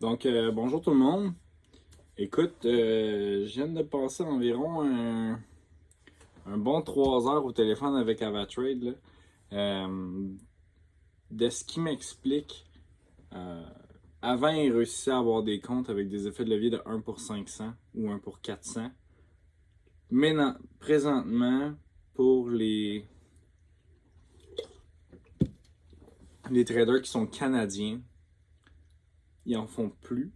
Bonjour tout le monde. Écoute, je viens de passer environ un bon 3 heures au téléphone avec Avatrade, là. Euh, de ce qui m'explique, euh, avant, ils réussissaient à avoir des comptes avec des effets de levier de 1 pour 500 ou 1 pour 400. Mais présentement, pour les traders qui sont canadiens, ils en font plus.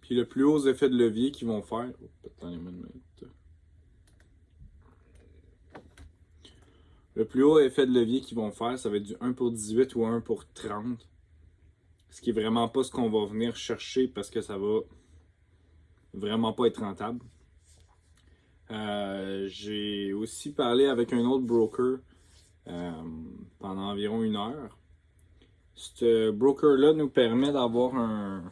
Puis le plus haut effet de levier qu'ils vont faire. Attendez-moi une minute. Le plus haut effet de levier qu'ils vont faire, ça va être du 1 pour 18 ou 1 pour 30. Ce qui est vraiment pas ce qu'on va venir chercher parce que ça va vraiment pas être rentable. J'ai aussi parlé avec un autre broker pendant environ 1 heure. Ce broker-là nous permet d'avoir un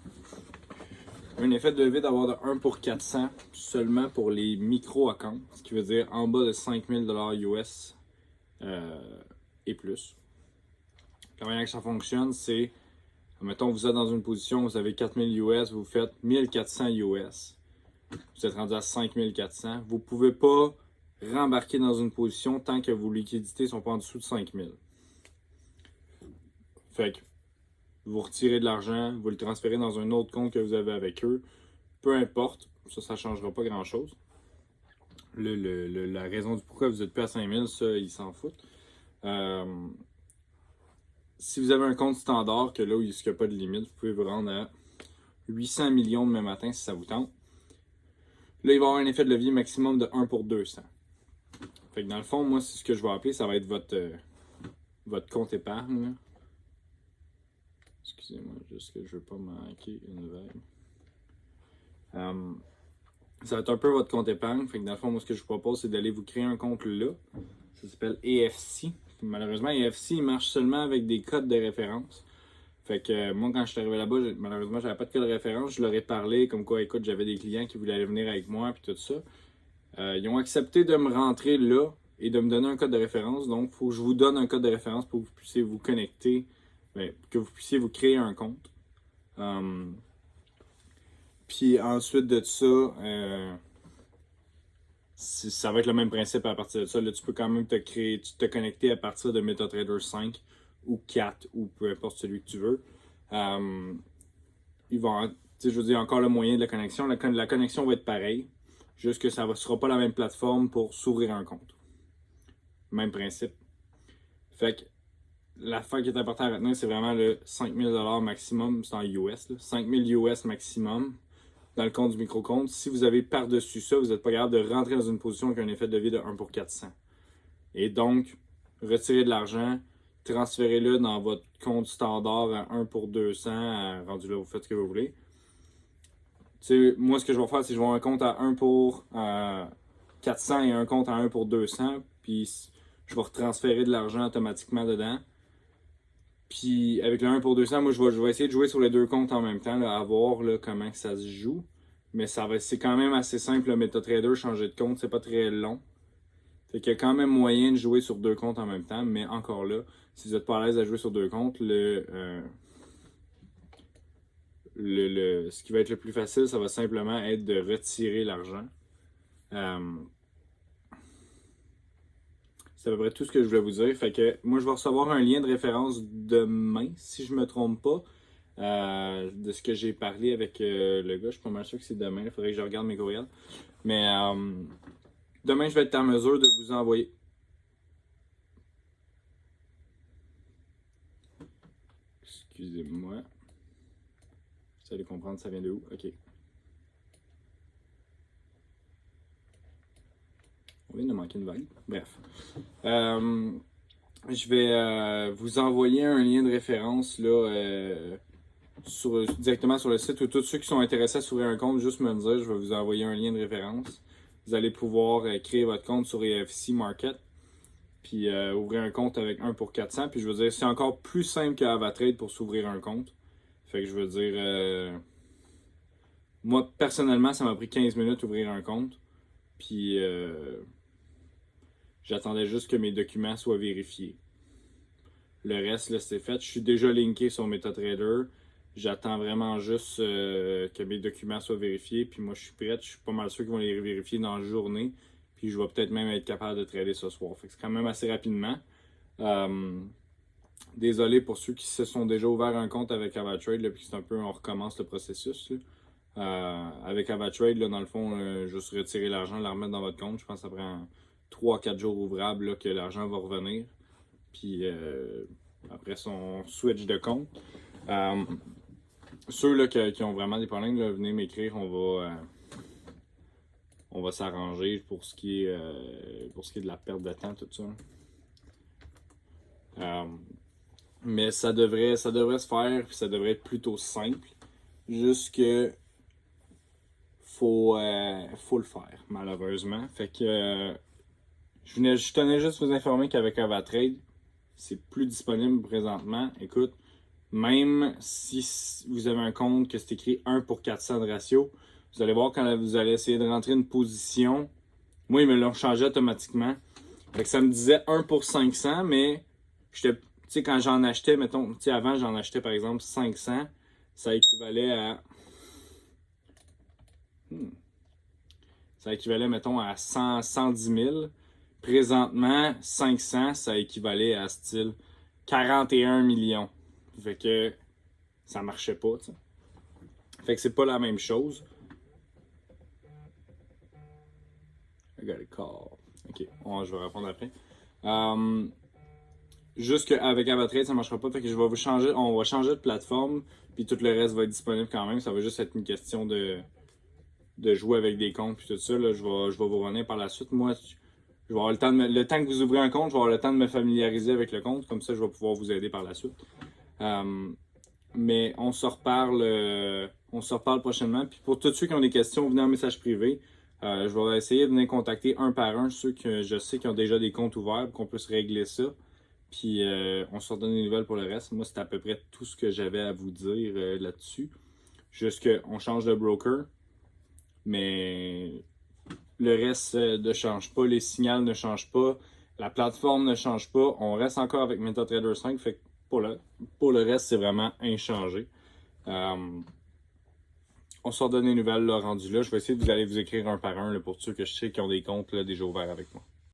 effet de levier d'avoir de 1 pour 400 seulement pour les micro-accounts, ce qui veut dire en bas de 5000 US et plus. La manière que ça fonctionne, c'est, mettons, vous êtes dans une position, vous avez 4000 US, vous faites 1400 US. Vous êtes rendu à 5400. Vous ne pouvez pas rembarquer dans une position tant que vos liquidités ne sont pas en dessous de 5000. Fait que vous retirez de l'argent, vous le transférez dans un autre compte que vous avez avec eux. Peu importe, ça ne changera pas grand-chose. La raison du pourquoi vous n'êtes plus à 5000, ça, ils s'en foutent. Si vous avez un compte standard, que là où il n'y a pas de limite, vous pouvez vous rendre à 800 millions demain matin si ça vous tente. Là, il va y avoir un effet de levier maximum de 1 pour 200. Fait que dans le fond, moi, c'est ce que je vais appeler, ça va être votre compte épargne. Là. Excusez-moi, juste que je ne veux pas manquer une vague. Ça va être un peu votre compte épargne. Fait que dans le fond, moi, ce que je vous propose, c'est d'aller vous créer un compte là. Ça s'appelle EFC. Malheureusement, EFC, il marche seulement avec des codes de référence. Fait que moi, quand je suis arrivé là-bas, malheureusement, j'avais pas de code de référence. Je leur ai parlé, comme quoi, écoute, j'avais des clients qui voulaient aller venir avec moi, puis tout ça. Ils ont accepté de me rentrer là et de me donner un code de référence. Donc, il faut que je vous donne un code de référence pour que vous puissiez vous connecter, que vous puissiez vous créer un compte. Puis ensuite de ça, ça va être le même principe à partir de ça. Là, tu peux quand même te connecter à partir de MetaTrader 5 ou 4 ou peu importe celui que tu veux. Je veux dire, encore le moyen de la connexion. La connexion va être pareille, juste que ça ne sera pas la même plateforme pour s'ouvrir un compte. Même principe. Fait que l'affaire qui est importante à retenir, c'est vraiment le 5000 $ maximum, c'est en US, là, 5000 US maximum dans le compte du micro-compte. Si vous avez par-dessus ça, vous n'êtes pas capable de rentrer dans une position avec un effet de levier de 1 pour 400. Et donc, retirez de l'argent, transférez-le dans votre compte standard à 1 pour 200, rendu là, vous faites ce que vous voulez. Moi, ce que je vais faire, c'est que je vais avoir un compte à 1 pour 400 et un compte à 1 pour 200, puis je vais retransférer de l'argent automatiquement dedans. Puis avec le 1 pour 200, moi, je vais essayer de jouer sur les deux comptes en même temps, là, à voir là, comment ça se joue. Mais c'est quand même assez simple, le MetaTrader, changer de compte, c'est pas très long. Fait qu'il y a quand même moyen de jouer sur deux comptes en même temps, mais encore là, si vous n'êtes pas à l'aise à jouer sur deux comptes, ce qui va être le plus facile, ça va simplement être de retirer l'argent. C'est à peu près tout ce que je voulais vous dire. Fait que moi, je vais recevoir un lien de référence demain, si je ne me trompe pas, de ce que j'ai parlé avec le gars. Je suis pas mal sûr que c'est demain. Il faudrait que je regarde mes courriels. Mais demain, je vais être en mesure de vous envoyer. Excusez-moi. Vous allez comprendre, ça vient de où? Ok. On vient de manquer une vague. Bref. Je vais vous envoyer un lien de référence là, directement sur le site où tous ceux qui sont intéressés à s'ouvrir un compte, juste me le dire, je vais vous envoyer un lien de référence. Vous allez pouvoir créer votre compte sur EFC Market, puis ouvrir un compte avec 1 pour 400. Puis je veux dire, c'est encore plus simple qu'Avatrade pour s'ouvrir un compte. Fait que je veux dire, moi personnellement, ça m'a pris 15 minutes d'ouvrir un compte. Puis j'attendais juste que mes documents soient vérifiés. Le reste, là, c'est fait. Je suis déjà linké sur MetaTrader. J'attends vraiment juste que mes documents soient vérifiés. Puis moi, je suis prêt. Je suis pas mal sûr qu'ils vont les vérifier dans la journée. Puis je vais peut-être même être capable de trader ce soir. Fait que c'est quand même assez rapidement. Désolé pour ceux qui se sont déjà ouverts un compte avec AvaTrade, là, puis c'est un peu, on recommence le processus. Avec AvaTrade, là, dans le fond, juste retirer l'argent, le remettre dans votre compte. Je pense que ça prend 3-4 jours ouvrables là, que l'argent va revenir. Puis après son switch de compte. Ceux là, qui ont vraiment des problèmes, là, venez m'écrire, on va s'arranger pour ce qui est de la perte de temps, tout ça. Mais ça devrait se faire, puis ça devrait être plutôt simple. Juste que faut le faire, malheureusement. Fait que je tenais juste à vous informer qu'avec AvaTrade, c'est plus disponible présentement. Écoute, même si vous avez un compte que c'est écrit 1 pour 400 de ratio, vous allez voir quand vous allez essayer de rentrer une position. Moi, ils me l'ont changé automatiquement. Fait que ça me disait 1 pour 500, mais j'étais, tu sais, quand j'en achetais, mettons, tu sais, avant, j'en achetais par exemple 500, ça équivalait à. Ça équivalait, mettons, à 110 000. Présentement, 500, ça équivalait à style 41 millions. Fait que ça marchait pas, tu sais. Fait que c'est pas la même chose. I got a call. Ok, je vais répondre après. Juste qu'avec AvaTrade, ça marchera pas. Fait que on va changer de plateforme, puis tout le reste va être disponible quand même. Ça va juste être une question de jouer avec des comptes puis tout ça. Là, je vais vous revenir par la suite. Moi, je vais avoir le temps que vous ouvrez un compte, je vais avoir le temps de me familiariser avec le compte. Comme ça, je vais pouvoir vous aider par la suite. Mais on se reparle prochainement. Puis pour tous ceux qui ont des questions, venez en message privé. Je vais essayer de venir contacter un par un ceux que je sais qui ont déjà des comptes ouverts pour qu'on puisse régler ça. Puis on se redonne des nouvelles pour le reste. Moi, c'est à peu près tout ce que j'avais à vous dire là-dessus. Juste qu'on change de broker. Mais le reste ne change pas. Les signaux ne changent pas. La plateforme ne change pas. On reste encore avec MetaTrader 5. Fait que pour le reste, c'est vraiment inchangé. On se redonne des nouvelles là, rendu là. Je vais essayer de vous écrire un par un là, pour ceux que je sais qui ont des comptes là, déjà ouverts avec moi.